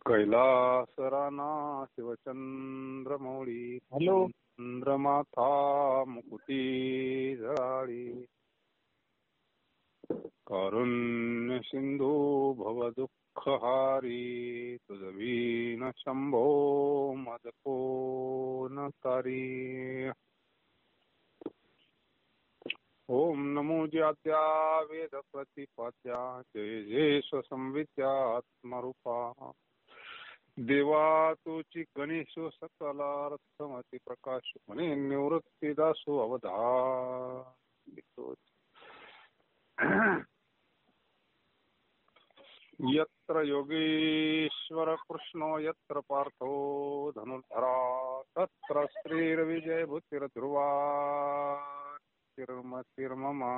कैलासराना शिवचंद्रमौळी hello. चंद्रमाथा Mukurthi जळाळी कारुण्य सिंधू भवदुःखहारी तुझवीन शंभो मदको न तारी. ओम नमो ज्याद्या वेद प्रतिपाद्या जय जय स्वसंविद्यात्मरूपा देवा तुची गणेशो सकलार्थमति प्रकाश म्हणे निवृत्तीदासो अवधारितो. यत्र योगेश्वर कृष्णो यत्र पार्थो धनुर्धरा तत्र श्रीर्विजय भूतिर्ध्रुवा तिर्ममा.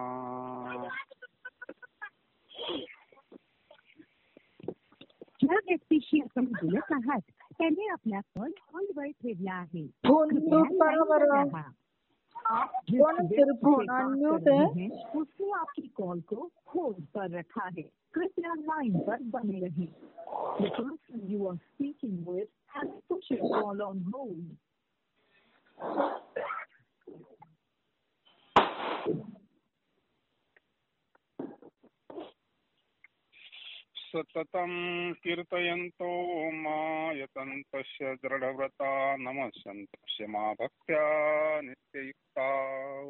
ज्या व्यक्तीशी आपण बोलत आहात त्याने आपला फोन होल्डवर ठेवला आहे. फोन म्यूट करा बरं. फोन फिर फोन अनम्यूट है. उसने आपकी कॉल को होल्ड पर रखा है. कृपया लाइन पर बने रहें. The person you are speaking with has put your call on hold. सततं कीर्तयन्तो मायतन्तस्य दृढव्रता नमस्यन्तस्य मा भक्त्या नित्ययुक्ता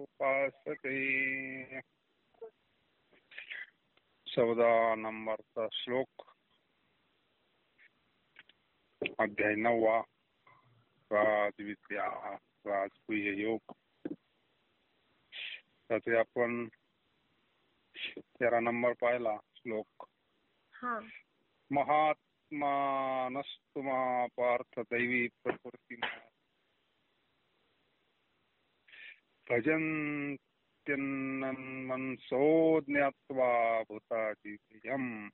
उपासते. 14 नंबरचा श्लोक, अध्याय 9, राजविद्या राजगुह्य योग. त्याचे आपण 13 नंबर पाहिला श्लोक. महात्मा नस्तुमा पार्थ दैवी प्रकृती भजन्त्यन्मनसो ज्ञात्वा भूतादियम्.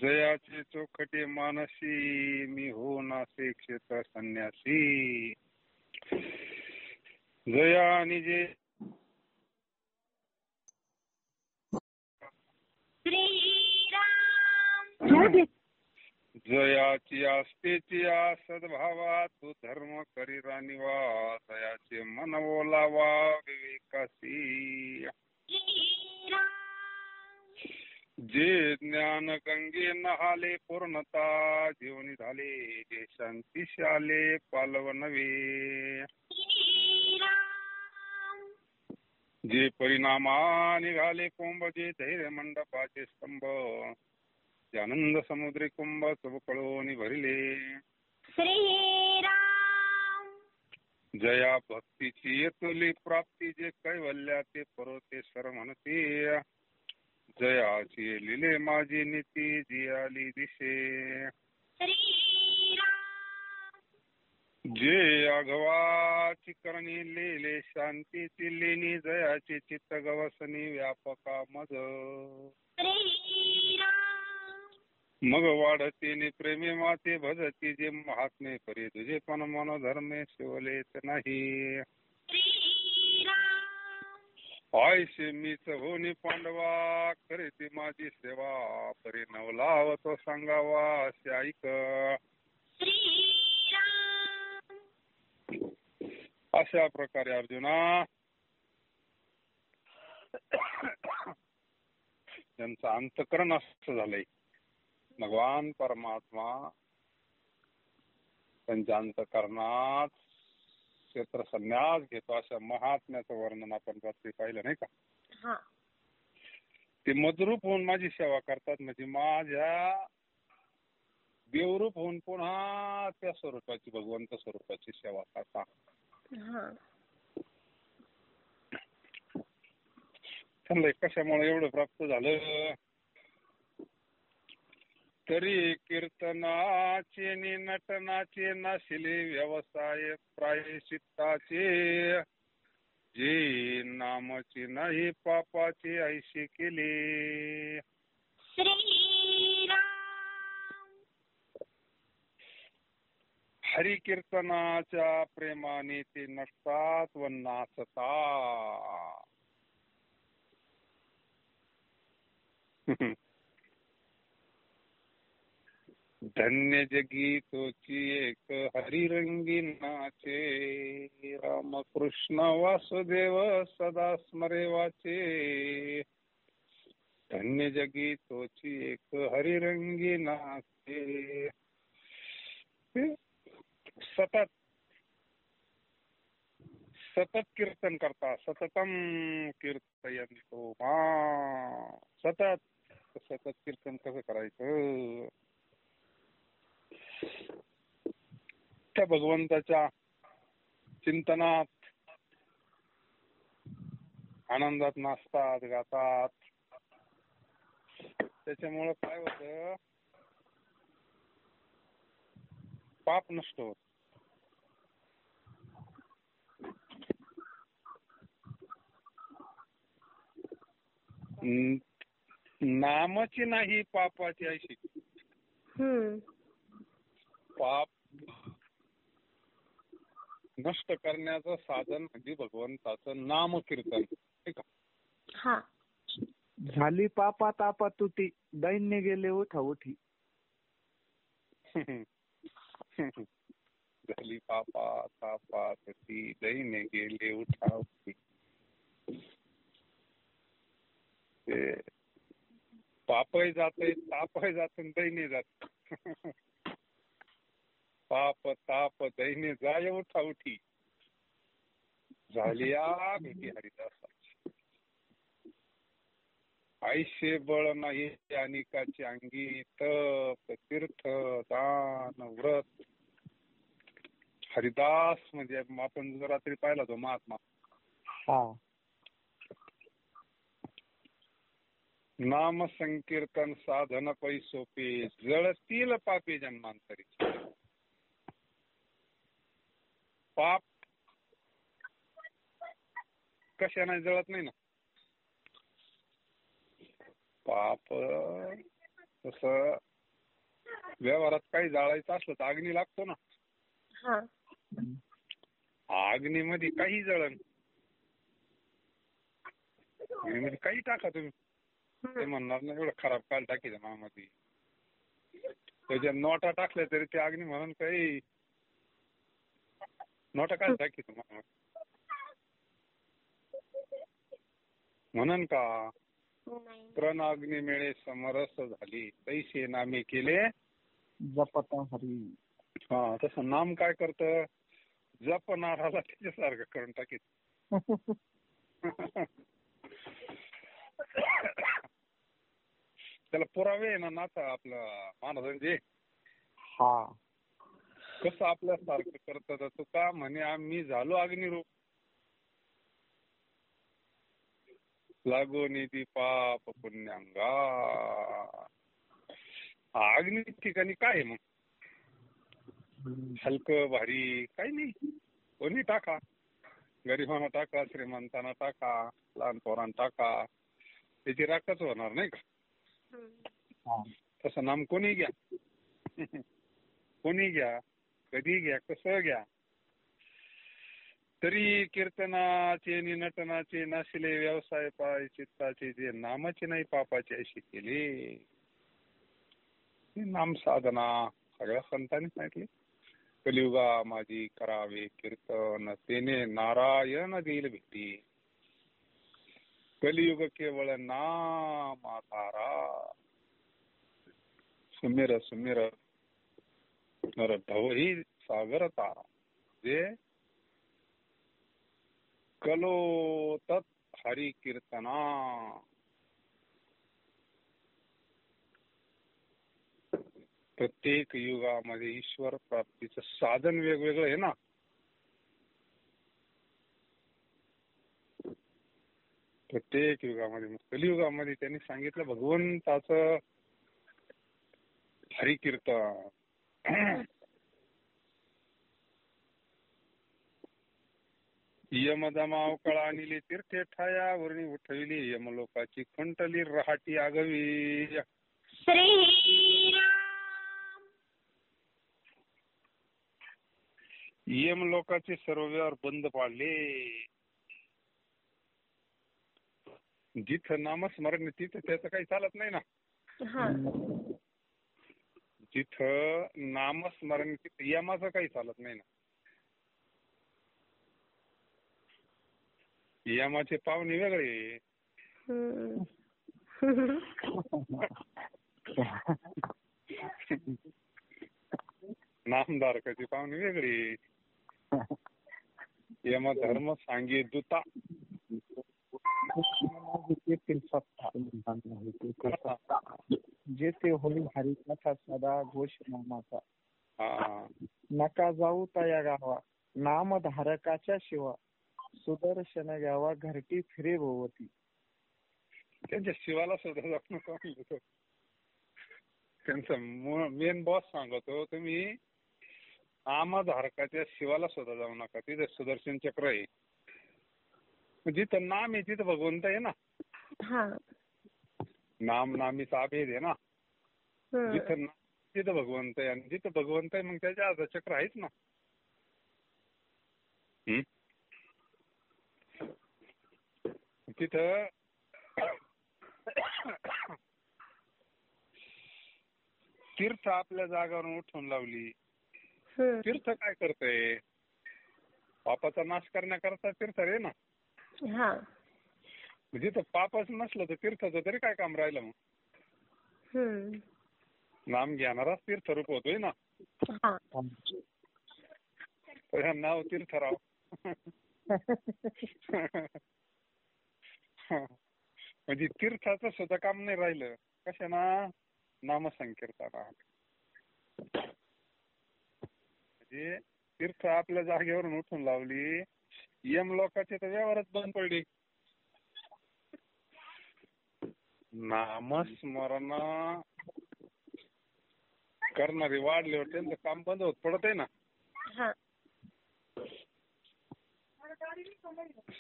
जयाचे चोखटे मानसी मी हो नासे क्षेत्र संन्यासी. जया निजे जयाची आस्तेची सद्भावा तू धर्म करीरा निवा. दयाचे मन बोलावा विवेकासी. जे ज्ञान गंगे नहाले पूर्णता जीवनी झाले. जे शांतीशी आले पालव नव्हे. जे परिणामा निघाले कुंभ जे धैर्य मंडपाचे स्तंभ. आनंद समुद्री कुंभ चबकळून भरिले. जया भक्तीची येतुली प्राप्ती जे कैवल्याचे परोते सर म्हणते. जयाची लिले माझी नीती जी आली दिशे. जे आघवाची करणी लिहिले शांतीची लेणी. जयाची चित्त गवसनी व्यापका मज. मग वाढते प्रेमे माते भजती जे महात्मे परी. तुझे पण मनोधर्मे शिवलेच नाही. आयशे मीच होनी पांडवा करीती माझी सेवा. परी नवलाव तो सांगावा असे ऐक. अशा प्रकारे अर्जुना त्यांचं अंतकरण असं झालंय. भगवान परमात्मा त्यांच्या अंतकरणात क्षेत्र संन्यास घेतो. अशा महात्म्याचं वर्णन आपण रात्री पाहिलं नाही का. ते मदरूप होऊन माझी सेवा करतात. म्हणजे माझ्या देवरूप होऊन पुन्हा त्या स्वरूपाची भगवंत स्वरूपाची सेवा करतात. त्यांना कशामुळे एवढं प्राप्त झालं. तरी कीर्तनाचे नि नटनाचे नशिले व्यवसाय प्रायश्चित्ताचे. जे नामाची नाही पापाची ऐशी केले. हरी कीर्तनाच्या प्रेमाने ते नसतात व नाचतात. धन्य जगी तोची एक हरिरंगी नाचे, रामकृष्ण वासुदेव सदा स्मरे वाचे. धन्य जगी तोची एक हरिरंगी नाचे. सतत सतत कीर्तन करता, सततम कीर्तयंतो मा. सतत सतत कीर्तन कसं करायचं? त्या भगवंताच्या चिंतनात आनंदात नाचतात, गातात. त्याच्यामुळं काय होतं, पाप नष्ट होत. नामाची नाही पापाची अशी. पाप नष्ट करण्याचं साधन म्हणजे भगवंताचं नाम कीर्तन. ठीक आहे. झाली पापा तापा तुटी, दैन्य गेले उठा उठी. झाली पापा तापा तुटी, दैन्य गेले उठा उठी. ते पापही जाते, तापही जाते, दैन्य जात. पाप ताप दैन्य जाय उठा उठी, झाली आ भेटी हरिदासाची. आईशे बळ नाही अनिकाची अंगी, तप तीर्थ दान व्रत. हरिदास म्हणजे आपण रात्री पाहिला तो महात्मा. नाम संकीर्तन साधन पै सोपे, जळतील पापी जन्मांतरी. पाप कशाने जळत नाही ना. पाप तसं व्यवहारात काही जाळायचं असलं तर अग्नी लागतो ना. अग्नीमध्ये काही जळण, अग्नीमध्ये काही टाका तुम्ही, ते म्हणणार ना एवढं खराब काल टाकीचं मामध्ये. त्याच्या नोटा टाकल्या तरी ते अग्नी म्हणून काही नोटा काय टाकीचं म्हणून का. प्रण अग्नी मिळे समरस झाली, तैसे नामे केले जपता हरी. हा, तसं नाम काय करतं, जपणाराला त्याच्यासारखं करून टाकीत. त्याला पुरावे आहे ना नाता आपलं महाराजांचे. कसं आपल्यासारखं करतं. तुका म्हणे आम्ही झालो अग्निरूप, लागो निधी पाप पुण्यांगा. अग्नी ठिकाणी काय आहे मग, हलकं भारी काही नाही. कोणी टाका, गरिबांना टाका, श्रीमंतांना टाका, लहान पोरांना टाका, त्याची राखच होणार नाही का. तसं नाम कोणी घ्या, कोणी घ्या, कधी घ्या, कसं घ्या, तरी कीर्तनाचे आणि नटनाचे नाशिले व्यवसाय पाय चित्ताचे, जे नामाचे नाही पापाचे अशी केले. नाम साधना सगळ्या संतांनी सांगितले. कलियुगा माझी करावे कीर्तन, तेने नारायण देईल भेटी. कलियुग केवळ नाम आधारा, सुमिर सुमिर नर ढवही सागर तारा. जे कलो तत् हरी कीर्तना. प्रत्येक युगामध्ये ईश्वर प्राप्तीचं साधन वेगवेगळं आहे ना. प्रत्येक युगामध्ये, कलियुगामध्ये त्यांनी सांगितलं भगवंताचं हरिकीर्तन. यमदमाव कळा आणली तीर्थे ठाया, वर्णी उठविली यमलोकाची कंटली रहाटी आगवी. यमलोकाचे सर्व व्यवहार बंद पाडले. जिथं नामस्मरण तिथं त्याचं काही चालत नाही ना. तिथं नामस्मरण यमाचं काही चालत नाही ना. यमाचे पाहुणे वेगळे. नामधारकाची पाहुणे वेगळी. यम धर्म सांगे दूता. जेथे होई हरिकथा सदा घोष नामाचा. नका जाऊ तया गावा नामधारकाच्या शिवा. सुदर्शन घ्यावा घरटी फिरे भोवती. त्यांच्या शिवाला सुद्धा जाऊ नका. त्यांचा मेन बॉस सांगतो तुम्ही नामधारकाच्या शिवाला सुद्धा जाऊ नका. तिथे सुदर्शन चक्र आहे. जिथं नाम आहे तिथं भगवंत आहे ना. नाम नामीचा अभेद आहे ना. जिथं तिथं भगवंत आहे आणि जिथं भगवंत आहे मग त्याच्या अर्ध चक्र आहेच ना. तिथं तीर्थ आपल्या जागावरून उठवून लावली. तीर्थ काय करतंय? पापाचा नाश करण्याकरता तीर्थ रे ना. जिथं पापच नसलं तर तीर्थाचं तरी काय काम राहिलं मग. नाम घेणाराच तीर्थरूप होतोय ना. नाव तीर्थराव. म्हणजे तीर्थाचं सुद्धा काम नाही राहिलं. कशाना? नामसंकीर्तनात. म्हणजे तीर्थ आपल्या जागेवरून उठून लावली. यम लोकांचे तर व्यवहारच बंद पडली. नामस्मरण करणारे वाढले होते त्यांचं काम बंद होत पडत आहे ना.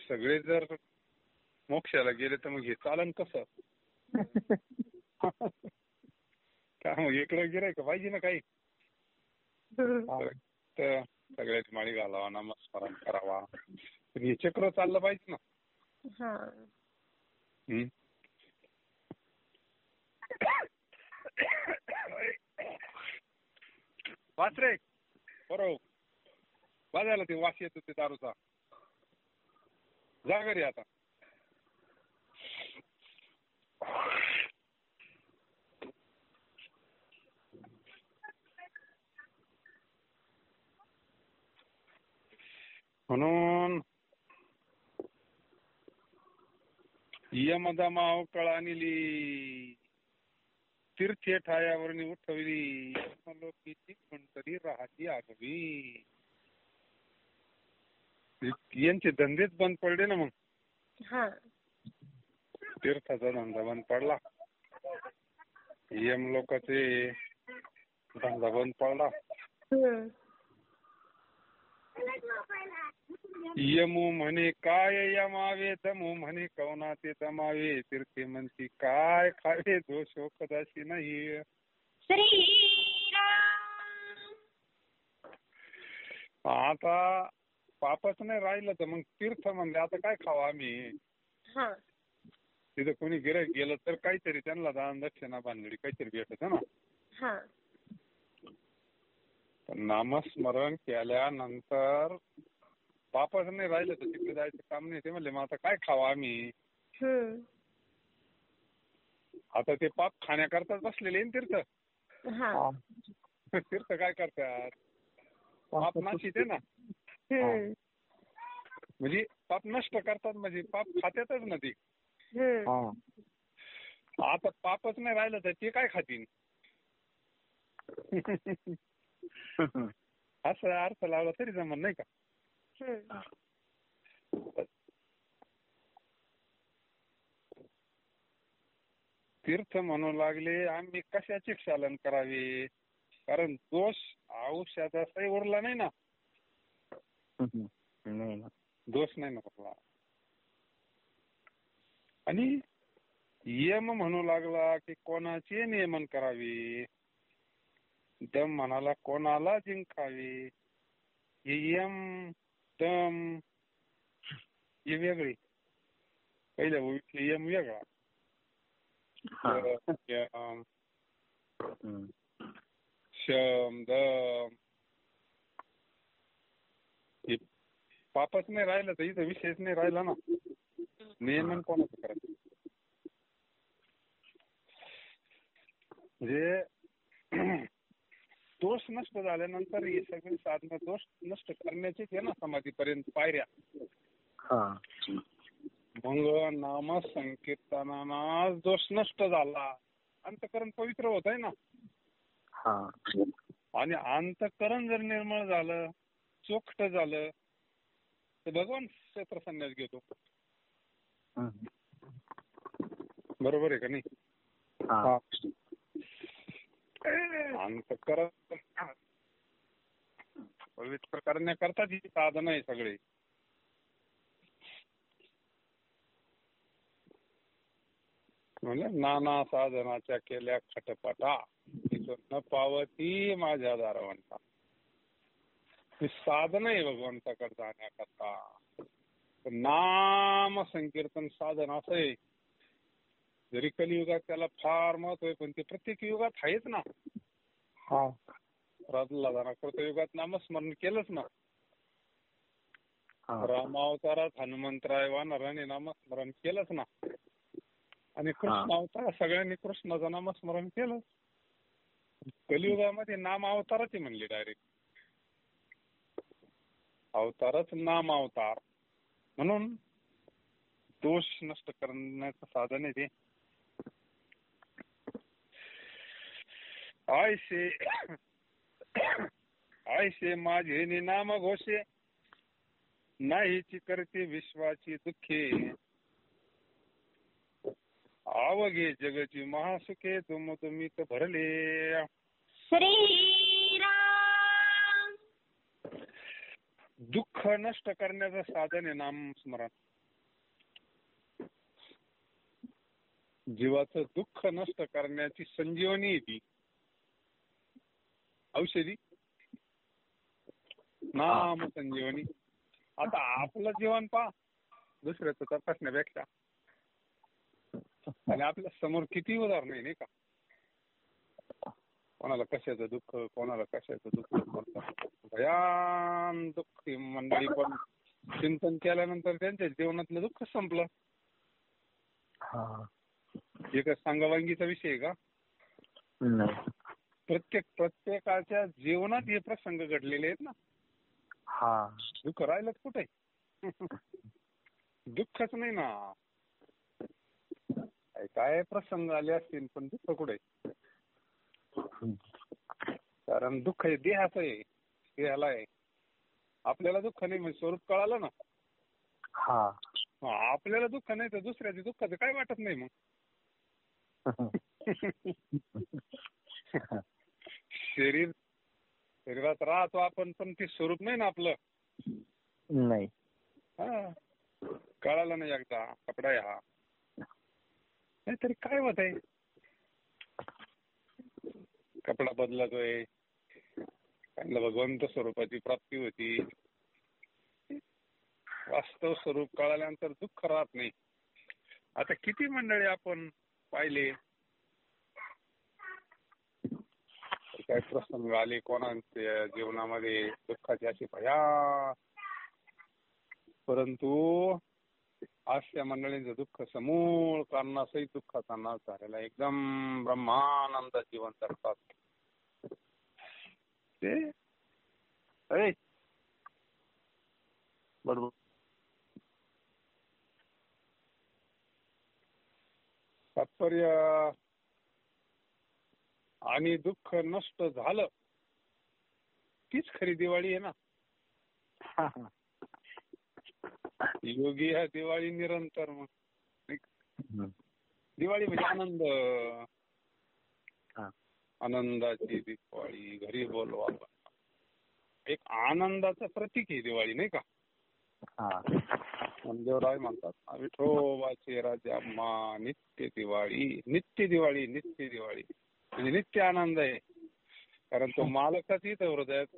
सगळे जर मोक्षाला गेले तर मग हे चालन कसं? का मग इकडे गिराय का पाहिजे ना काही. तर सगळ्याची माळी घालावा नामस्मरण करावा. हे चक्र चाललं पाहिजे ना. वाच रे बरोबर. वाजायला ते वास येत होते दारूचा. जा घरी आता. म्हणून यमदमा अवकळा निली. तीर्थे ठायावरणी उठवली. यमलोकीची कोणतरी राहती आगवी. यांचे धंदेच बंद पडले ना मग. तीर्थाचा धंदा बंद पडला. यमलोकाचे धंदा बंद पडला. यमू म्हणे काय यमावे. दमू म्हणे कवना ते दमावे. तीर्थे म्हणती काय खावे. दोष कदाशी नाही. आता पापच नाही राहिलं तर मग तीर्थ म्हणले आता काय खावा आम्ही. तिथं कोणी गिऱ्हाईक गेलं तर काहीतरी त्यांना दान दक्षिणा बांधली काहीतरी भेटत ना. नामस्मरण केल्यानंतर पापच नाही राहिलं तर तिकडे जायचं काम नाही. ते म्हणले मग आता काय खावा आम्ही. आता ते पाप खाण्याकरताच बसलेले तीर्थ. तीर्थ काय करतात? पाप नाशित आहे ना. म्हणजे पाप नष्ट करतात म्हणजे पाप खात्यातच ना ते. आता पापच नाही राहिलं तर ते काय खातील. असं अर्थ लावला तरी जमत नाही का. तीर्थ म्हणू लागले आम्ही कशाचे क्षालन करावे. कारण दोष औषधाचाही उरला नाही ना. दोष नाही ना उरला. आणि यम म्हणू लागला की कोणाचे नियमन करावे. दम म्हणाला कोणाला जिंकावे. यम दम हे वेगळे. पहिल्या ओळखी यम वेगळा. शम दम हे पापच नाही राहिलं तर इथं विषयच नाही राहिला ना. नियमन कोणाचं करायचं? म्हणजे दोष नष्ट झाल्यानंतर हे सगळे साधनं दोष नष्ट करण्याचेच आहे ना समाधीपर्यंत पायऱ्या. मग नाम संकीर्तनाना दोष नष्ट झाला, अंतकरण पवित्र होत आहे ना. आणि अंतकरण जर निर्मळ झालं, चोखट झालं, तर भगवान क्षेत्र संन्यास घेतो. बरोबर आहे का नाही? अंतकरण पवित्र करण्याकरता जी साधन आहे सगळे. म्हणजे नाना साधनाच्या केल्या खटपटा, न पावती माझ्या दारवंता. ही साधन आहे भगवंताकडे जाण्याकरता. नाम संकीर्तन साधन असं आहे. जरी कलियुगात त्याला फार महत्व आहे, पण ते प्रत्येक युगात आहेच ना. कृतयुगात नामस्मरण केलंच ना. रामावतारात हनुमंतराय वानराने नामस्मरण केलंच ना. आणि कृष्ण अवतार सगळ्यांनी कृष्णाचं नामस्मरण केलं. कलियुगामध्ये नाम अवताराचे म्हणले डायरेक्ट. अवतारच नाम अवतार. म्हणून दोष नष्ट करण्याचं साधन आहे ते. आयसे माझे नाम घोषे, नाहीची करते विश्वाची दुःखे. आवघे जगची महासुखे, तुम तुम्हीच भरले. श्रीराम. दुःख नष्ट करण्याचं साधन आहे नाम स्मरण. जीवाचं दुःख नष्ट करण्याची संजीवनी आहे ती औषधी नाम संजीवनी. आता आपलं जीवन पहा, दुसऱ्याचं तपासण्यापेक्षा. आणि आपल्या समोर किती उदाहरण आहे नाही का. कोणाला कशाचं दुःख, कोणाला कशाचं दुःख. भयान दुःखी मंडळी, पण चिंतन केल्यानंतर त्यांच्या जीवनातलं दुःख संपलं. हे काय सांगवांगीचा विषय आहे का? प्रत्येकाच्या जीवनात हे प्रसंग घडलेले आहेत ना. दुःख राहिलंच कुठे? दुःखच नाही ना. काय प्रसंग आले असतील, पण दुःख कुठे? कारण दुःख हे देहाचं आहे, देहाला आहे. आपल्याला दुःख नाही म्हणजे स्वरूप कळालं ना. आपल्याला दुःख नाही तर दुसऱ्याचे दुःखाचं काय वाटत नाही मग. शरीरात राहतो आपण, पण ते स्वरूप नाही ना आपलं. नाही. कळालं नाही एकदा कपडा आहे हा. नाहीतरी काय होत आहे, कपडा बदलतोय. त्यांना भगवंत स्वरूपाची प्राप्ती होती. वास्तव स्वरूप कळाल्यानंतर दुःख राहत नाही. आता किती मंडळी आपण पाहिले, काय प्रसंग आले कोणाच्या जीवनामध्ये दुःखाची अशी भया, परंतु आज त्या मंडळींचं दुःख समूळ कारणासहित दुःखाचा नाश झालेला. एकदम ब्रह्मानंद जीवन करतात ते. बरोबर. तात्पर्य आणि दुःख नष्ट झालं तीच खरी दिवाळी आहे ना. योगी ह्या दिवाळी निरंतर. मग दिवाळी म्हणजे आनंद, आनंदाची दिवाळी घरी बोलवा. एक आनंदाचं प्रतीक आहे दिवाळी नाही का. देवराय म्हणतात विठोबाचे राजा मा नित्य दिवाळी, नित्य दिवाळी, नित्य दिवाळी म्हणजे नित्य आनंद आहे. कारण तो मालकच इथं हृदयात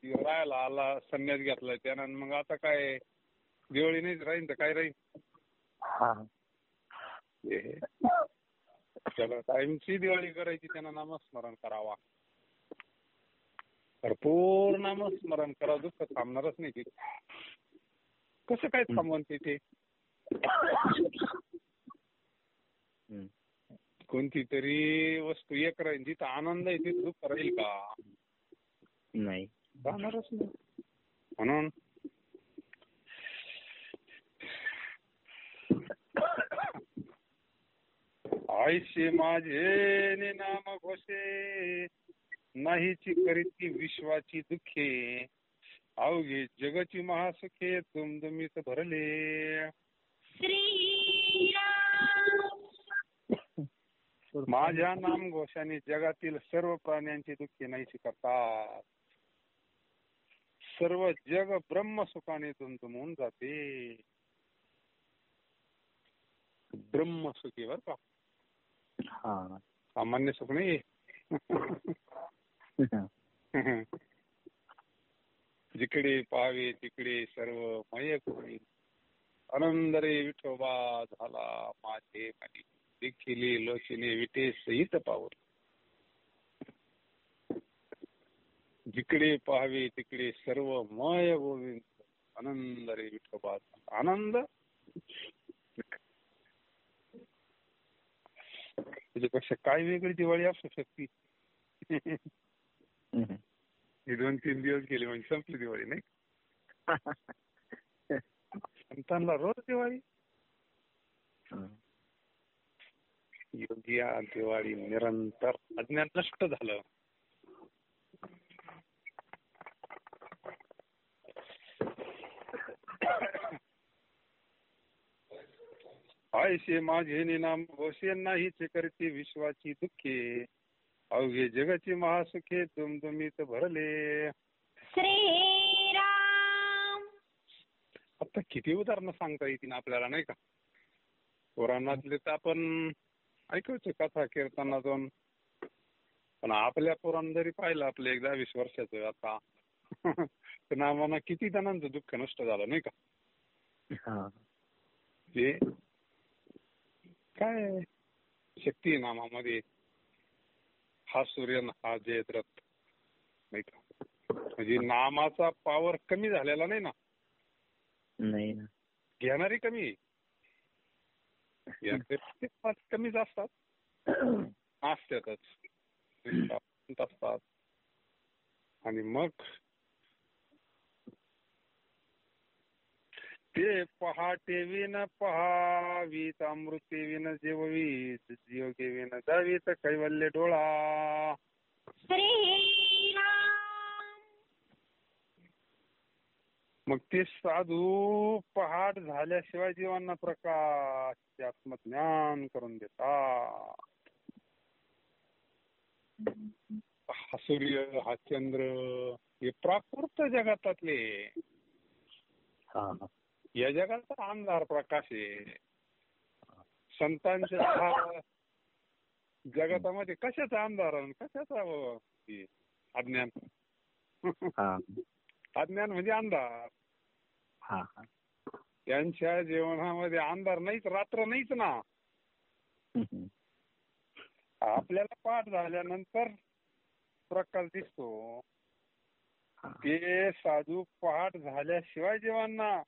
राहायला आला, संन्यास घेतलाय त्यानं. मग आता काय दिवाळी नाही राहील तर काय राहील. त्याला टाइमची दिवाळी करायची, त्यांना नामस्मरण करावा. भरपूर नामस्मरण करा, दुःख थांबणारच नाही तिथे. कसं काय थांबवून तिथे? कोणती तरी वस्तू एक राहील, जिथं आनंद आहे तिथे दुःख राहील का? नाही, राहणारच नाही. म्हणून आयशे माझे नाम घोषे, नाहीची करीती विश्वाची दुःखे, अवघे जगाची महासुखे दुमदुमीत भरले. माझ्या नाम घोषाने जगातील सर्व प्राण्यांची दुःखे नाहीशी करतात. सर्व जग ब्रह्मसुखाने दुमदुमून जाते. ब्रह्मसुखी बर का, सामान्य सुख नाही. जिकडे पाहावे तिकडे सर्व मय होईल, आनंद रे विठोबा झाला माझे मनी, देखिले लोचिने विटे सहित पाऊल. जिकडे पाहावे तिकडे सर्व मय गोविंद, आनंद रे विठोबा. आनंद त्याच्यापेक्षा काय वेगळी दिवाळी असू शकते? हे 2-3 दिवस गेले म्हणजे संपली दिवाळी नाही. संतांना रोज दिवाळी. योग्य दिवाळी निरंतर अज्ञान नष्ट झालं. आयशे माझे नाम घोषे, नाहीचे करते विश्वाची दुःखे, अवघे जगाची महासुखे दुमदुमीत भरले. श्रीराम. आता किती उदाहरणं सांगता येतील आपल्याला नाही का? पुराणातले तर आपण ऐकायचो कथा कीर्तनातून, पण आपल्या पुराण जरी पाहिलं आपलं 10-20 वर्षाचं आता, तर नामानं किती जणांचं दुःख नष्ट झालं नाही का? ते काय शक्ती आहे नामामध्ये. हा सूर्य हा जयद्रथ नाही का, म्हणजे नामाचा पॉवर कमी झालेला नाही ना. नाही ना, घेणारी कमी, कमीच असतात, असतातच असतात. आणि मग ते पहाटे विन पहावीत, अमृते विन जेववीत, योगे विन जावीत कैवल्य डोळा. मग ते साधू पहाट झाल्याशिवाय जीवांना प्रकाश आत्मज्ञान करून देतात. हा सूर्य हा चंद्र हे प्राकृत जगातातले, या जगाचा अंधार प्रकाश आहे. संतांच्या जगतामध्ये कशाचा अंधार, कशाचा अज्ञान? अज्ञान म्हणजे अंधार. त्यांच्या जीवनामध्ये अंधार नाहीच, रात्र नाहीच ना. आपल्याला पाठ झाल्यानंतर प्रकाश दिसतो. ते साधू पहाट झाल्याशिवाय जीवांना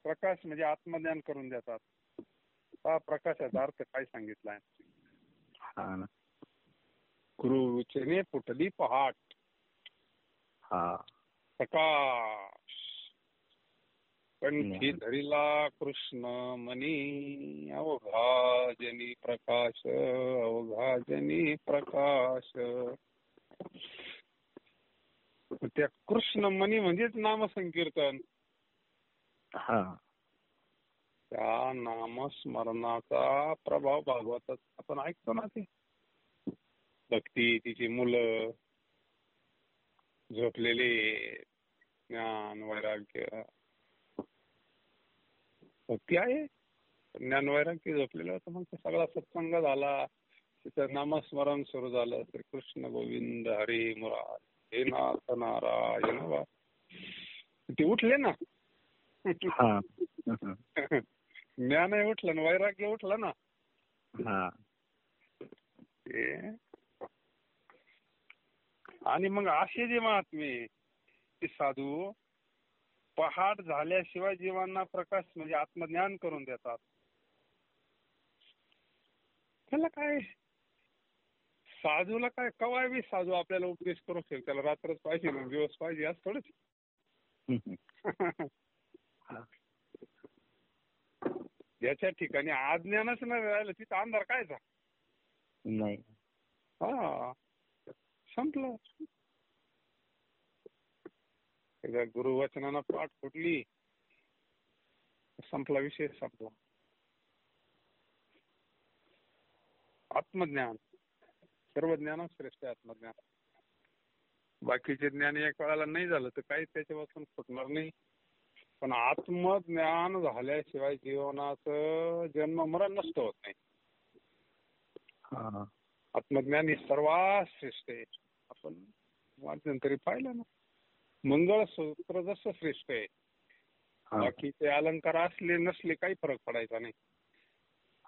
प्रकाश म्हणजे आत्मज्ञान करून देतात. हा प्रकाशाचा अर्थ काय सांगितलाय? गुरुचरणी फुटली पहाट, प्रकाश कंठी धरिला कृष्ण मनी, अवघा जनी प्रकाश, अवघा जनी प्रकाश. त्या कृष्ण मनी म्हणजेच नामसंकीर्तन. त्या नामस्मरणाचा प्रभाव भागवतात आपण ऐकतो ना. ते भक्ती, तिची मुलं, झोपलेले, ज्ञान वैराग्य. भक्ती आहे, ज्ञान वैराग्य झोपलेलं होतं. मग सगळा सत्संग झाला, तिथं नामस्मरण सुरू झालं. श्रीकृष्ण गोविंद हरी मुरारी, हे नाथ नारायण वा. ते उठले ना. ज्ञान उठलं ना, वैराग्य उठलं ना. आणि मग असे जे महात्मे ते साधू पहाट झाल्याशिवाय जीवांना प्रकाश म्हणजे आत्मज्ञान करून देतात. त्याला काय साधूला काय कवाय बी साधू आपल्याला उपदेश करू शकतो. त्याला रात्रच पाहिजे ना दिवस पाहिजे असं थोडंच. ज्याच्या ठिकाणी अज्ञानच नाही राहिलं तिथं अंधार कायचा नाही. हा संपलं. एकदा गुरुवचनानं पाठ फुटली संपला विषय संपला. आत्मज्ञान सर्व ज्ञान श्रेष्ठ आत्मज्ञान. बाकीचे ज्ञान एक वेळाला नाही झालं तर काही त्याच्यापासून फुटणार नाही. पण आत्मज्ञान झाल्याशिवाय जीवनाचं जन्म मरण नष्ट होत नाही. आत्मज्ञान ही सर्वात श्रेष्ठ आहे. आपण मध्यंतरी पाहिलं ना मंगळसूत्र जसं श्रेष्ठ आहे. बाकीचे अलंकार असले नसले काही फरक पडायचा नाही.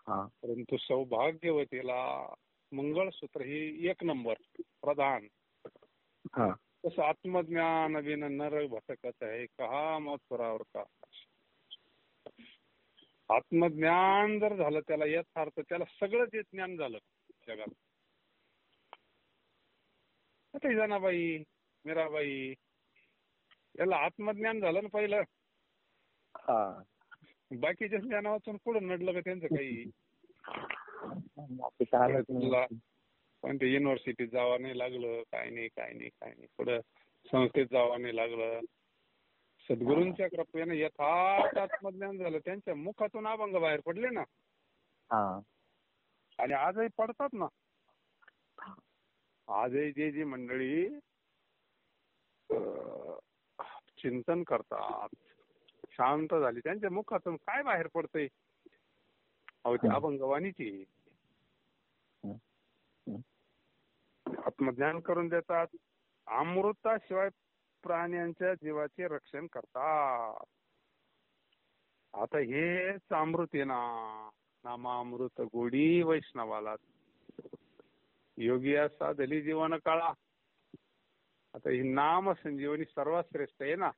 परंतु सौभाग्यवतीला मंगळसूत्र ही एक नंबर प्रधान. तसं आत्मज्ञान बिन नर भटकत आहे कहा मथुरावर का. आत्मज्ञान जर झालं त्याला यथार्थ त्याला सगळं जे ज्ञान झालं जगात. आता जनाबाई मीराबाई याला आत्मज्ञान झालं ना पहिलं. बाकीच्या ज्ञानावाचून पुढं नडलं का त्यांचं काही. पण ते युनिव्हर्सिटीत जावं नाही लागलं काय नाही पुढं संस्थेत जावं नाही लागलं. सद्गुरूंच्या कृपेनं यथार्थ आत्मज्ञान झालं. त्यांच्या मुखातून अभंग बाहेर पडले ना. आणि आजही पडतात ना. आजही जे मंडळी चिंतन करतात शांत झाली त्यांच्या मुखातून काय बाहेर पडतंय अहो ती अभंगवाणीची. आत्मज्ञान करून देतात. अमृताशिवाय प्राण्यांच्या जीवाचे रक्षण करतात. आता हेच अमृत आहे ना. नामामृत गोडी वैष्णवाला योगी असा दली जीवन काळा. आता ही नाम संजीवनी सर्वात श्रेष्ठ आहे ना.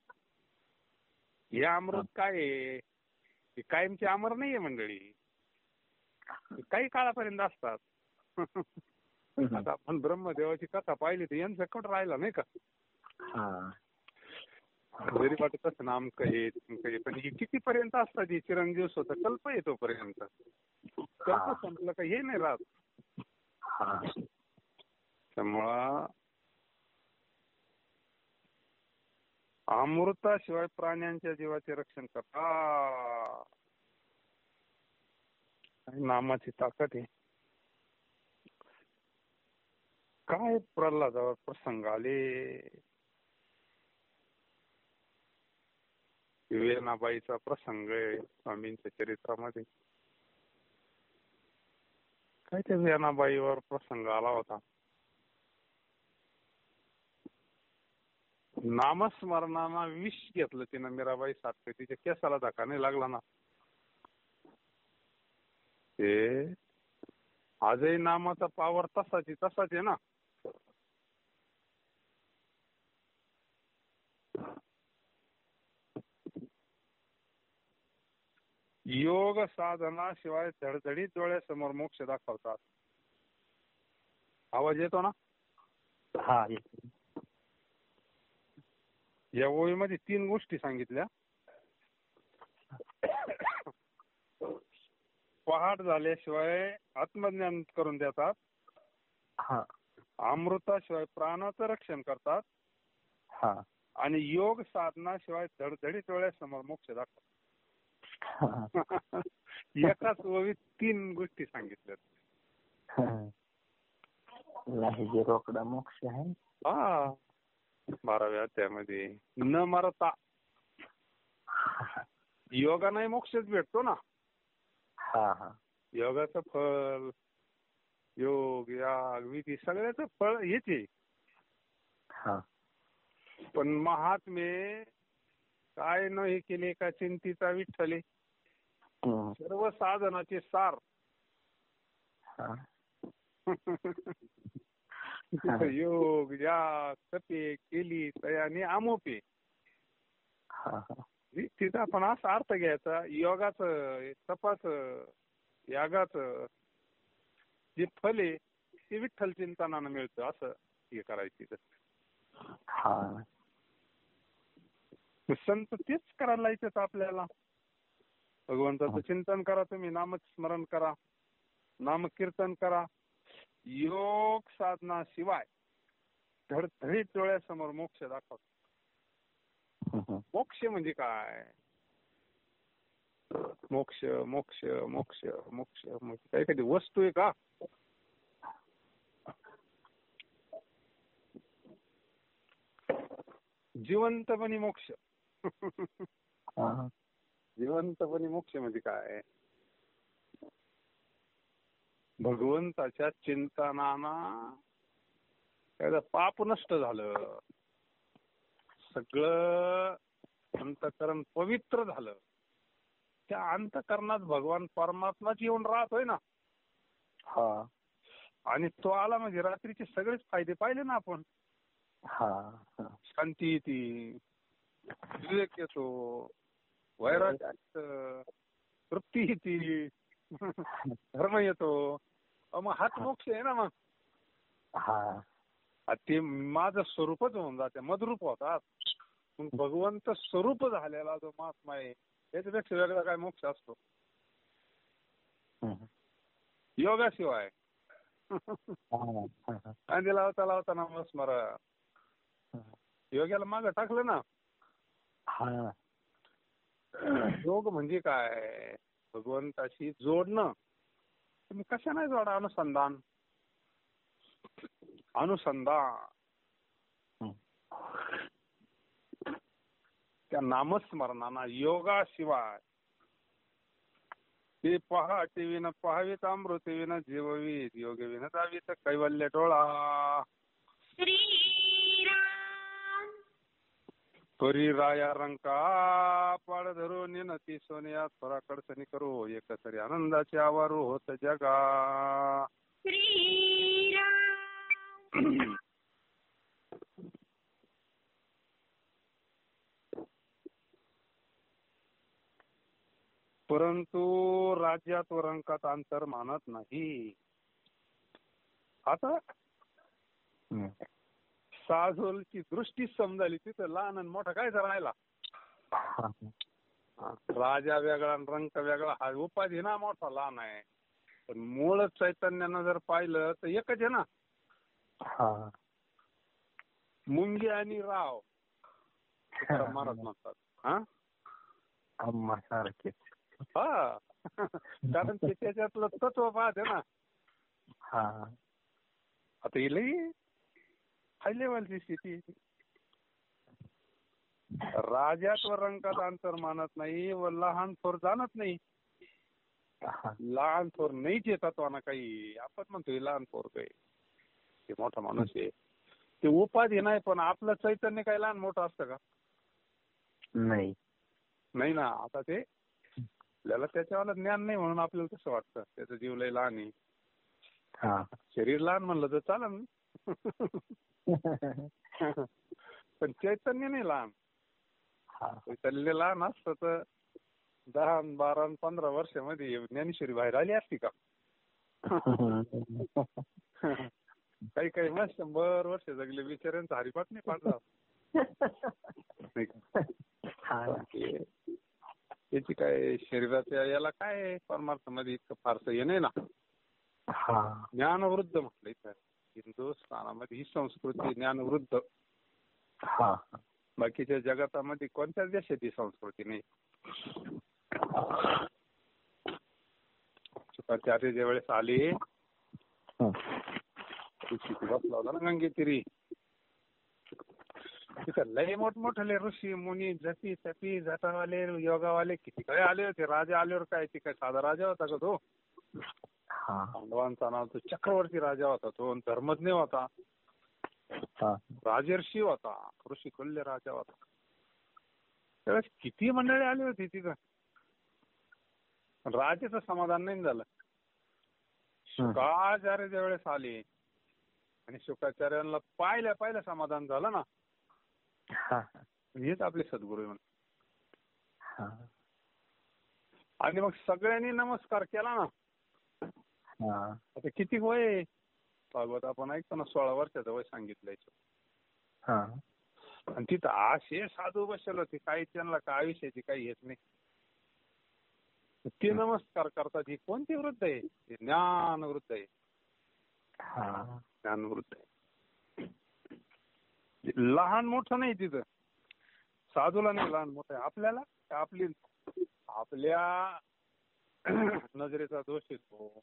हे अमृत काय आहे कायमचे अमर नाहीये मंडळी. काही काळापर्यंत असतात. आता आपण ब्रह्मदेवाची कथा पाहिली तर यांचं कट राहिला नाही का. जरी वाटत असं नाम काही पण ही कितीपर्यंत असतात. ही चिरंजीव स्वतः कल्प येतो पर्यंत. कल्प संपलं का हे नाही राहत. त्यामुळं अमृताशिवाय प्राण्यांच्या जीवाचे रक्षण करतात. नामाची ताकद आहे. काय प्रल्हादावर प्रसंग आले. वेणाबाईचा प्रसंग आहे स्वामींच्या चरित्रामध्ये. काय त्या वेणाबाईवर प्रसंग आला होता. नामस्मरणाना विष घेतलं तिनं मीराबाई सारखं. तिच्या केसाला धक्का नाही लागला ना. ते आजही नामाचा पावर तसाच आहे ना. योग साधनाशिवाय धडधडीत डोळ्यासमोर मोक्ष दाखवतात. आवाज येतो ना. या ओळीमध्ये 3 गोष्टी सांगितल्या. पहाट झाल्याशिवाय आत्मज्ञान करून देतात. अमृताशिवाय प्राणाचं रक्षण करतात. आणि योग साधनाशिवाय धडधडीत डोळ्यासमोर मोक्ष दाखवतात. एकाच ओळीत 3 गोष्टी सांगितल्यात. रोकडा मोक्ष आहे. 12व्या अध्यायामध्ये न मरता योगाने मोक्षच भेटतो ना. योगाचं फळ योग याग विधी सगळ्याचं फळ हेच आहे. पण महात्मे काय न हे केले का चिंतीचा विठ्ठले सर्व साधनाचे सार. योग या तपे केली तयाने आमोपे. तिथं आपण असा अर्थ घ्यायचा, योगाचं तपाचं यागाचं जे फल आहे ते विठ्ठल चिंतनानं मिळतं असं हे करायची. संत तेच करायला लायचं आपल्याला. भगवंताचं चिंतन करा, तुम्ही नामस्मरण करा, नामकीर्तन करा. योग साधना शिवाय धडधडीत डोळ्यासमोर मोक्ष दाखवतो. मोक्ष म्हणजे काय? मोक्ष मोक्ष मोक्ष मोक्ष म्हणजे काही कधी वस्तू आहे का? जिवंतपणी मोक्ष. जिवंतपणी मोक्ष म्हणजे काय? भगवंताच्या चिंतनानं त्याचं पाप नष्ट झालं, सगळं अंतःकरण पवित्र झालं. त्या अंतःकरणात भगवान परमात्माच येऊन राहतोय ना. आणि तो आला म्हणजे रात्रीचे सगळेच फायदे पाहिले ना आपण. शांती येते, विवेक येतो, वैराग्य येतं, तृप्ती येते, धर्म येतो. मग हाच मोक्ष आहे ना. मग ते माझं स्वरूपच होऊन जाते, मदरूप होतात. भगवंत स्वरूप झालेला जो महात्मा आहे त्याच्यापेक्षा वेगळा काय मोक्ष असतो योगाशिवाय? आणि लावता लावता नामस्मरण. योग्याला मागं टाकलं ना. योग म्हणजे काय? भगवंताशी जोडणं. तुम्ही कशा नाही जोडा? अनुसंधान. त्या नामस्मरणाना योगाशिवाय ते पहा टीव्हीनं पहावीत, अमृतवीनं जीववीत, योगवीनं जावीत कैवल्य टोळा. परी राया रंका पाळ धरून नती सोनिया थोरा कडसणी करू एकतरी आनंदाचे आवारू होत जगा. परंतु राज्यात व रंकात अंतर मानत नाही. आता साधूची दृष्टी समजाली तिथं लहान आणि मोठा काय राहिला? राजा वेगळा रंक वेगळा. हा उपाधी ना मोठा लहान आहे, पण मूळ चैतन्यानं जर पाहिलं तर एकच आहे ना. मुंगी आणि राव महाराज म्हणतात. कारण ते त्याच्यातलं तत्व पाहते ना. आता ही लई हाय लेवलची स्थिती. राजात व रंकात अंतर मानत नाही व लहान थोर जाणत नाही. लहान थोर नाहीच येतात ना काही. आपण म्हणतोय लहान थोर काही, ते मोठा माणूस आहे ते उपाधी नाही. पण आपलं चैतन्य काही लहान मोठं असतं का? नाही ना. आता ते आपल्याला त्याच्यावाला ज्ञान नाही म्हणून आपल्याला तसं वाटतं त्याचं जीव लय लहान आहे. शरीर लहान म्हणलं तर चालेल, पण चैतन्य नाही लहान. चैतन्य लहान असतं तर 10, 12, 15 वर्षामध्ये ज्ञानेश्वरी बाहेर आली असती का? काही काही मग 100 वर्ष जगले बिचाऱ्यांचा हरिपाठ नाही पाडला. त्याची काय शरीराच्या याला काय परमार्थामध्ये इतकं फारसं हे नाही ना. ज्ञानवृद्ध म्हटलं इथं हिंदुस्थानामध्ये ही संस्कृती ज्ञानवृद्ध. बाकीच्या जगातामध्ये कोणत्याच देशात ही संस्कृती नाही. शुक्राचार्य ज्या वेळेस आले बसला होता ना गंगेतिरी, तिथं लय मोठमोठे ऋषी मुनी जती तपी जटावाले योगावाले किती काय आले होते. राजा आल्यावर काय ते काय साधा राजा होता का तो? पांडवांचा नाव तो चक्रवर्ती राजा होता तो. धर्मज्ञ होता, राजर्षी होता, ऋषी कुल्य राजा होता. त्यावेळेस किती मंडळी आली होती तिथं. राजाचं समाधान नाही झालं. शुक्राचार्य ज्या वेळेस आले आणि शुक्राचार्यांना पाहिल्या समाधान झालं ना. हेच आपले सद्गुरू म्हणून. आणि मग सगळ्यांनी नमस्कार केला ना. आता किती वय भागवत आपण ऐकतो ना, 16 वर्षाचं वय सांगितलंय. आणि तिथं असे साधू बसले होते, काही त्यांना काय आयुष्याची काही हेच नाही. ते नमस्कार करतात. ही कोणती वृद्ध आहे? ज्ञान वृद्ध आहे. ज्ञान वृद्ध आहे. लहान मोठं नाही तिथं. साधूला नाही लहान मोठं आहे. आपल्याला आपल्या नजरेचा दोष येतो.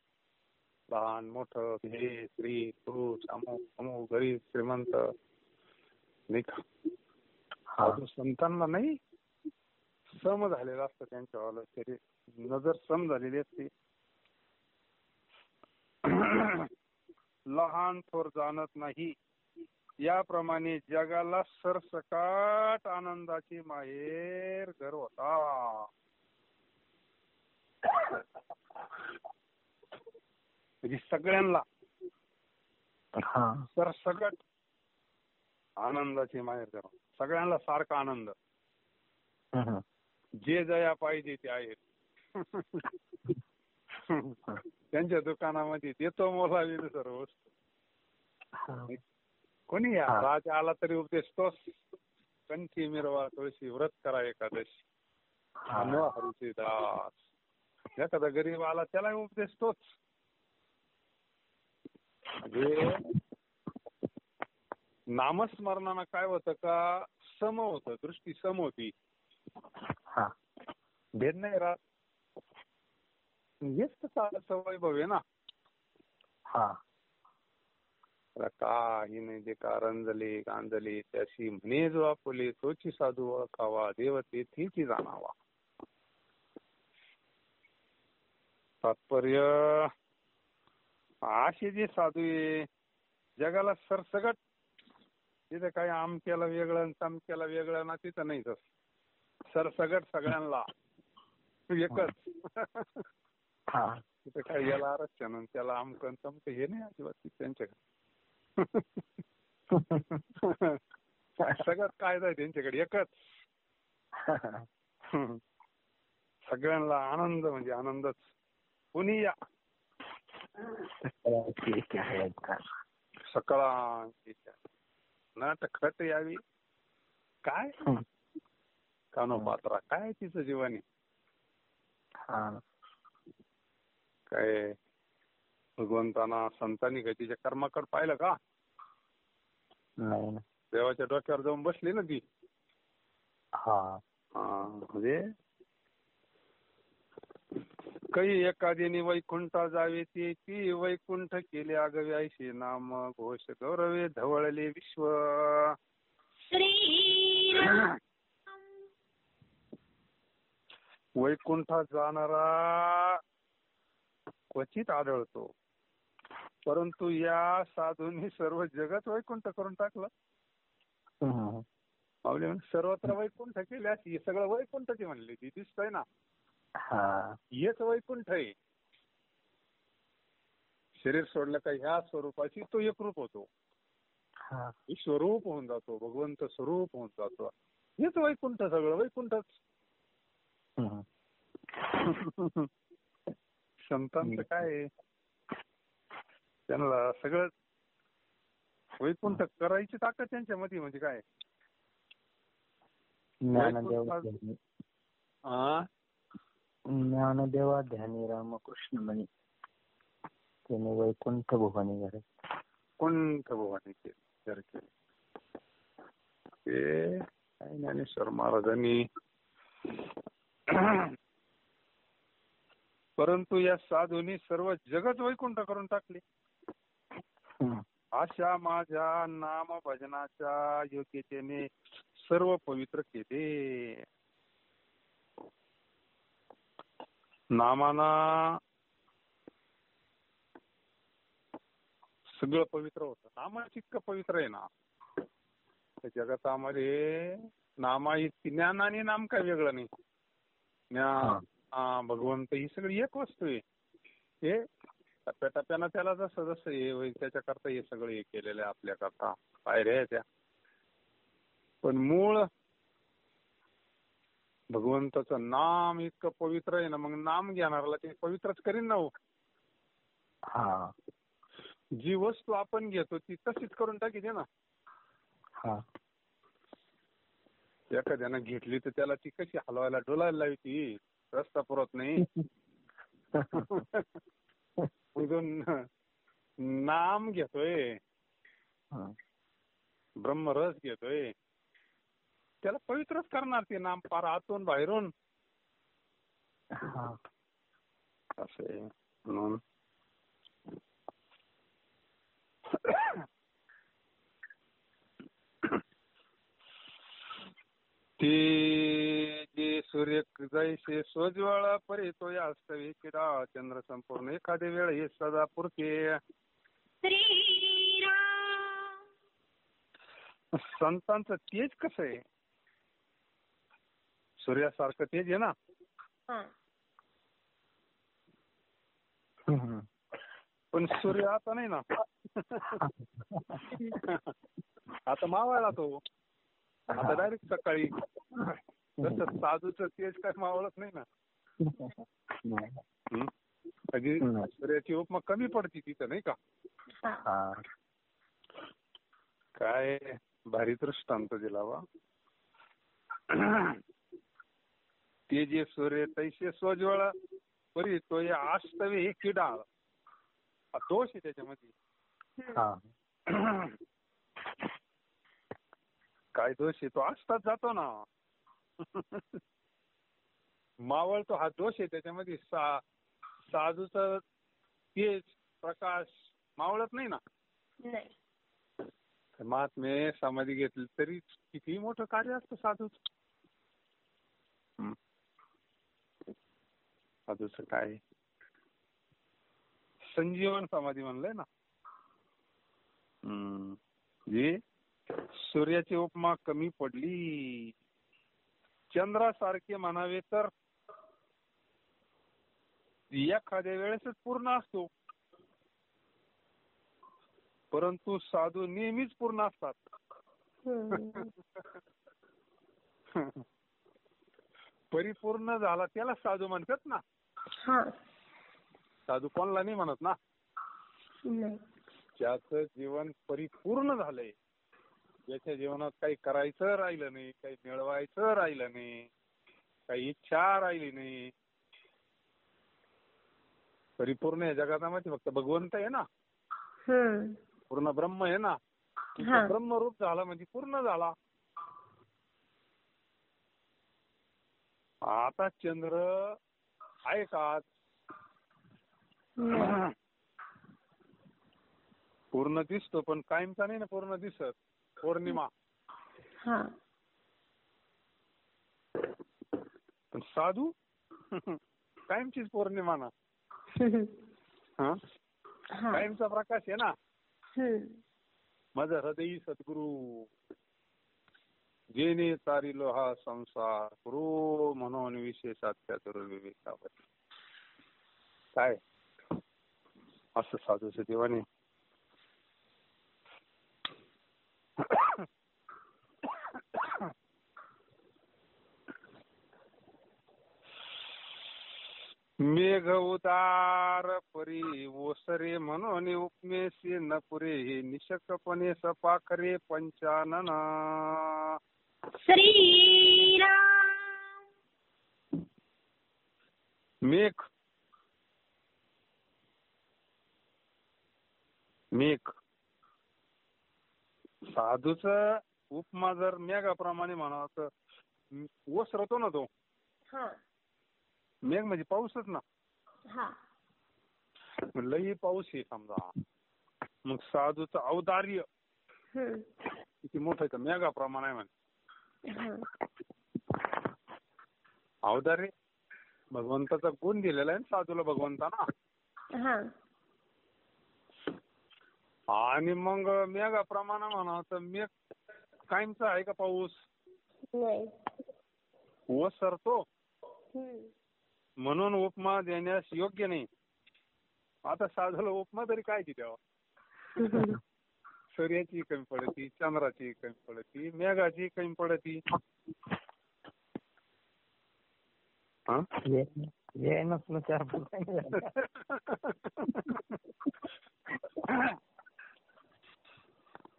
लहान मोठं, हे स्त्री पुरुष, अमुक गरीब श्रीमंत नाही का. साधू संतांना नाही सम झालेलं असतं त्यांच्यावालं शरीर, नजर सम झालेली असते. लहान थोर जाणत नाही, याप्रमाणे जगाला सरसकट आनंदाची माहेर घर होता. म्हणजे सगळ्यांना सरसकट आनंदाची माहेर घर, सगळ्यांना सारखा आनंद. जे जया पाहिजे ते आहे. त्यांच्या दुकानामध्ये देतो मोलावी सर्व वस्तू. कोणी राजा आला तरी उपदेश तोच. कंठी मिरवा तुळशी, व्रत करा एकादशी, हरीचे दास. एखादा गरीब आला त्याला उपदेश तोच. म्हणजे नामस्मरणानं काय होतं का, सम होतं, दृष्टी सम होती, भेद नाही राहत. हेच तर वैभव आहे ना. काही नाही जे कारंजले गांजले त्याशी म्हणे जो आपुले, तोची साधू ओळखावा, देव तेथीची जाणावा. तात्पर्य असे जे साधू आहे जगाला सरसगट, तिथे काही आमक्याला वेगळं तमक्याला वेगळं ना, तिथं नाही. तसं सरसगट सगळ्यांना एकच. तिथे काही याला आरक्षण त्याला आमकन तमक हे नाही अजिबात त्यांच्याकडे. सगळं कायदा आहे त्यांच्याकडे एकच. सगळ्यांना आनंद म्हणजे आनंदच. कुणी या सकळांची नाट खट यावी. काय कानोपात्रा काय तिचं जीवानी. काय भगवंताना संतांनी काय तिच्या कर्माकडे पाहिलं का? देवाच्या डोक्यावर जाऊन बसली ना ती. म्हणजे काही एखाद्याने वैकुंठा जावे ते ती वैकुंठ केले आगवे, ऐशे नाम घोष गौरवे धवळले विश्व. वैकुंठात जाणारा क्वचित आढळतो, परंतु या साधूंनी सर्व जगत वैकुंठ करून टाकलं. सर्वत्र वैकुंठ केले अशी, हे सगळं वैकुंठची म्हणली ती दिसतंय ना. हेच वैकुंठ आहे. शरीर सोडलं का ह्या स्वरूपाची तो एकरूप होतो, स्वरूप होऊन जातो, भगवंत स्वरूप होऊन जातो. हेच वैकुंठ, सगळं वैकुंठच. संतांचं काय, त्यांना सगळं वैकुंठ करायची ताकद त्यांच्यामध्ये. म्हणजे काय, ज्ञानदेवा ध्यानी रामकृष्ण म्हणे त्याने वैकुंठ भुवनी घर कुंठ भुवनी केले. ते ज्ञानेश्वर महाराजांनी. परंतु या साधूंनी सर्व जगत वैकुंठ करून टाकले. अशा माझ्या नाम भजनाच्या योग्यतेने सर्व पवित्र केले. नामाना सगळं पवित्र होतं. नामाच इतकं पवित्र आहे ना जगतामध्ये. नामा इतकी, ज्ञान आणि नाम काय वेगळं नाही. ज्ञान भगवंत ही सगळी एक वस्तू आहे. हे टप्प्याटप्प्यानं त्याला जसं जसं हे होईल त्याच्याकरता हे सगळं हे केलेलं आहे आपल्याकरता. पायऱ्या आहे त्या. पण मूळ भगवंताचं नाम इतकं पवित्र आहे ना, मग नाम घेणाऱ्याला ते पवित्रच करीन ना हो. जी वस्तू आपण घेतो ती तशीच करून टाकीते ना. एखाद्यानं घेतली तर त्याला ती कशी हलवायला डोलायला लावी, ती रस्ता पुरत नाही. नाम घेतोय, ब्रह्मरस घेतोय, त्याला पवित्रच करणार ते नाम पार आतून बाहेरून. असे म्हणून ते जे सूर्य जैसे सोज्वळ परी तो यास्तवी किडा चंद्र संपूर्ण एखाद्या वेळ हे सदा पुरते. संतांचं तेज कसं आहे, सूर्यासारखं तेज आहे ना. पण सूर्य आता नाही ना. आता मावळला तो. आता डायरेक्ट सकाळी. तसं साधूचं तेज काय मावळत नाही ना. कधी सूर्याची उपमा कमी पडती तिथं नाही का. काय भारी दृष्टांत दिला वा. ते जे सूर्य तैसे सोज्वळ परी तो या आस्तवे हे किडा. दोष आहे त्याच्यामध्ये. काय दोष आहे, तो आस्ताच जातो ना. मावळतो हा दोष आहे त्याच्यामध्ये. साधूचं तेज प्रकाश मावळत नाही ना. महात्मे समाधी घेतली तरी किती मोठं कार्य असतं साधूच. साधूच काय संजीवन समाधी म्हणलंय ना. जी सूर्याची उपमा कमी पडली. चंद्रासारखे म्हणावे तर एखाद्या वेळेसच पूर्ण असतो, परंतु साधू नेहमीच पूर्ण असतात. परिपूर्ण झाला त्याला साधू म्हणतात ना. साधू कोणला नाही म्हणत ना. ज्याचं जीवन परिपूर्ण झालंय, ज्याच्या जीवनात काही करायचं राहिलं नाही, काही मिळवायचं राहिलं नाही, काही इच्छा राहिली नाही. परिपूर्ण या जगातामध्ये फक्त भगवंत आहे ना. पूर्ण ब्रह्म आहे ना. ब्रह्मरूप झाला म्हणजे पूर्ण झाला. आता चंद्र आहे का पूर्ण दिसतो, पण कायमचा नाही ना पूर्ण दिसत. पौर्णिमा पण साधू कायमचीच पौर्णिमा ना. कायमचा प्रकाश आहे ना. माझं हृदयी सद्गुरु जेने तारिलो हा संसार गुरु म्हणून विशेषात दुर्विवेकावर. काय असं साधूचं देवाने. मेघ उदार परी ओसरे म्हणून उपमेशी न पुरे हे निशकपणे सपाखरे पंचानन. मेघ साधूच उपमा जर मेघाप्रमाणे म्हणावं तर ओसरतो ना तो. मेघ म्हणजे पाऊसच ना. लई पाऊस आहे समजा. मग साधूचं औदार्य किती मोठं आहे, मेघाप्रमाणे आहे म्हणे. औदार्य भगवंताचा गुण दिलेला आहे साधूला भगवंताना. आणि मग मेघाप्रमाणे म्हणावं तर मेघ कायमचा आहे का पाऊस. ओसरतो म्हणून उपमा देण्यास योग्य नाही. आता साधूला उपमा तरी काय द्यावा? सूर्याची कमी पडती, चंद्राची कमी पडती, मेघाची कमी पडती.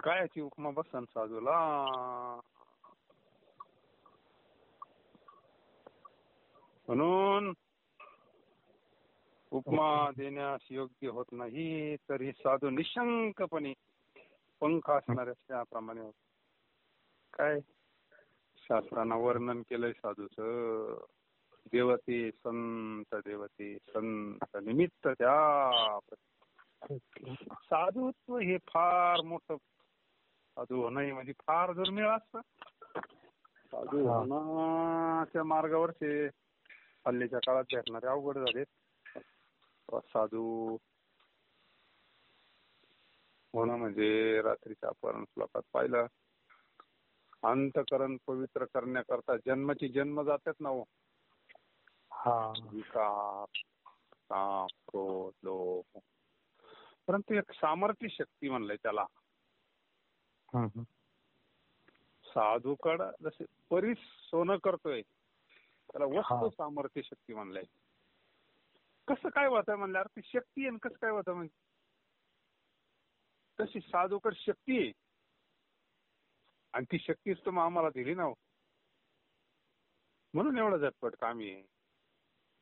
कायची उपमा बसन साधूला? म्हणून उपमा देण्यास योग्य होत नाही, तर ही साधू निशंकपणे पंख असणाऱ्या त्याप्रमाणे होत. काय शास्त्रानं वर्णन केलंय साधूचं. देवते संत, देवते संत निमित्त त्या. साधुत्व हे फार मोठं. साधू होणं म्हणजे फार दुर्मिळ असतं. साधू होण्याच्या मार्गावरचे हल्लीच्या काळात भेटणारे अवघड झालेत. साधू होणं म्हणजे रात्रीच्या आपण श्लोकात पाहिलं, अंतकरण पवित्र करण्याकरता जन्माची जन्म जातात ना. विकार, काम, क्रोध, लोभ. परंतु एक सामर्थ्य शक्ती म्हणलंय त्याला. साधूकडं जसे परीस सोनं करतोय, त्याला वस्तू सामर्थ्य शक्ती म्हणलंय. कसं काय होतं म्हणल्यावर ती शक्ती आहे. कसं काय होतं म्हणजे तशी साधूकडे शक्ती आहे, आणि ती शक्तीच तर आम्हाला दिली ना. म्हणून एवढं झटपट कामी आहे.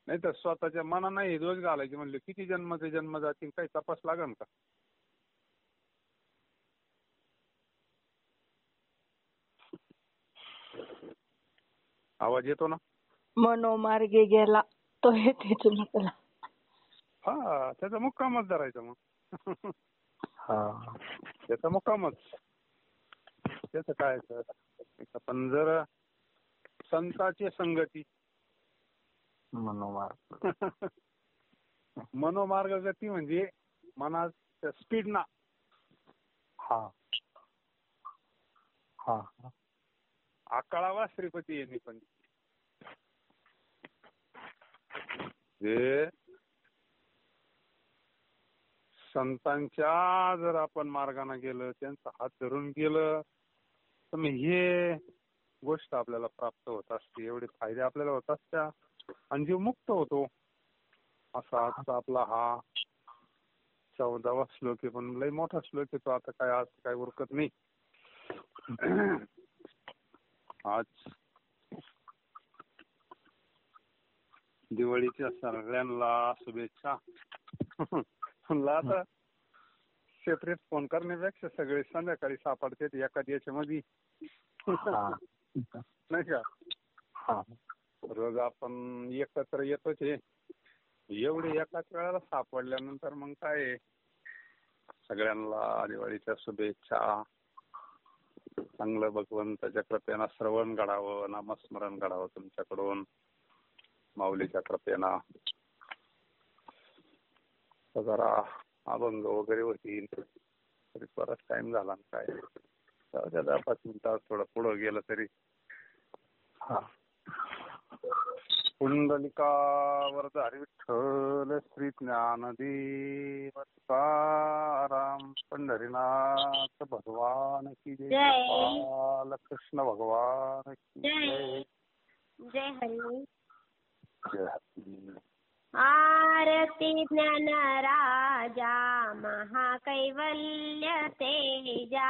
नाही तर स्वतःच्या मनानं हे दोष घालायचे म्हणले किती जन्माचे जन्म जातील, काही तपास लागेल का? आवाज येतो ना? मनोमार्गे गेला तो येते तुला त्याला. त्याचा मुक्कामच धरायचा मग. त्याचा मुक्कामच. त्याच काय तर पण जर संताची संगती, मनोमार्ग गती म्हणजे मनाच्या स्पीड ना. आकाळावा श्रीपती यांनी पण जे संतांच्या जर आपण मार्गाने गेलं, त्यांचा हात धरून गेलं, तर मग हे गोष्ट आपल्याला प्राप्त होत असते. एवढे फायदे आपल्याला होत असत्या आणि जीव मुक्त होतो. असा आजचा आपला हा 14वा श्लोक आहे. पण लय मोठा श्लोक आहे तो. आता काय आज काय उरकत नाही. आज दिवाळीच्या सगळ्यांना शुभेच्छा. आता सेपरेट फोन करण्यापेक्षा सगळे संध्याकाळी सापडते एखाद याच्यामध्ये, नाही का? रोज आपण एकत्र येतोच आहे. एवढे एकाच वेळेला सापडल्यानंतर मग काय, सगळ्यांना दिवाळीच्या शुभेच्छा. चांगलं भगवंताच्या कृपेनं श्रवण घडावं, नामस्मरण घडावं तुमच्याकडून, माऊलीच्या कृपेनं. जरा अभंग वगैरे होतील. तरी बराच टाइम झाला काय, 10-5 मिनिटात थोडं पुढं गेलं तरी. पुंडलिका वरद विठ्ठल श्री ज्ञानदेव तुकाराम पंढरीनाथ भगवान की जय. बालकृष्ण भगवान की जय. जय हरी. जय हरी. आरती ज्ञान राजा महाकैवल्य तेजा,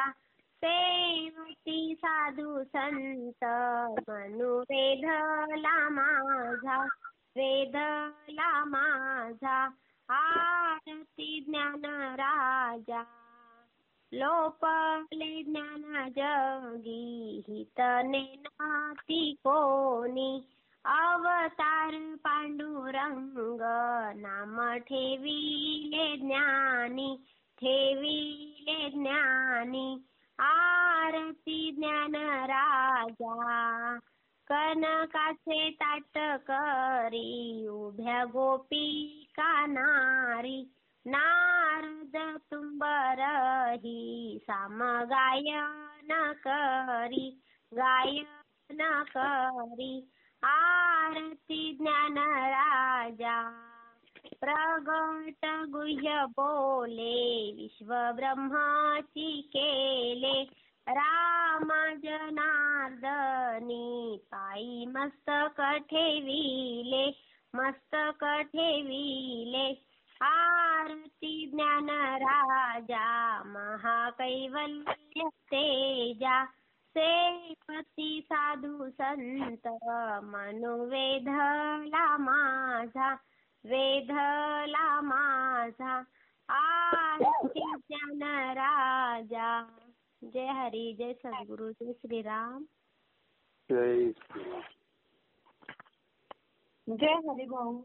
सेवती साधू संत मनु वेधला माझा, वेधला माझा. आरती ज्ञान राजा लोपले ज्ञान जगी, हितने नाती कोणी. अवतार पांडुरंग नाम ठेविले ज्ञानी, ठेविले ज्ञानी. आरती ज्ञान राजा कनकाचे ताट करी, उभ्या गोपिका नारी. नारद तुंबरही साम गायन करी, गायन करी. आरती ज्ञान राजा प्रगट गुह्य बोले विश्व ब्रह्माची केले राम जनार्दनी पायी मस्तक ठेविले आरती ज्ञान राजा महाकैवल्य तेजा सेवती साधू संत वेधला माझा आरती ज्ञान राजा. जय हरी, जय सद्गुरु, जय श्रीराम. जय श्रीराम. जय हरी भाऊ.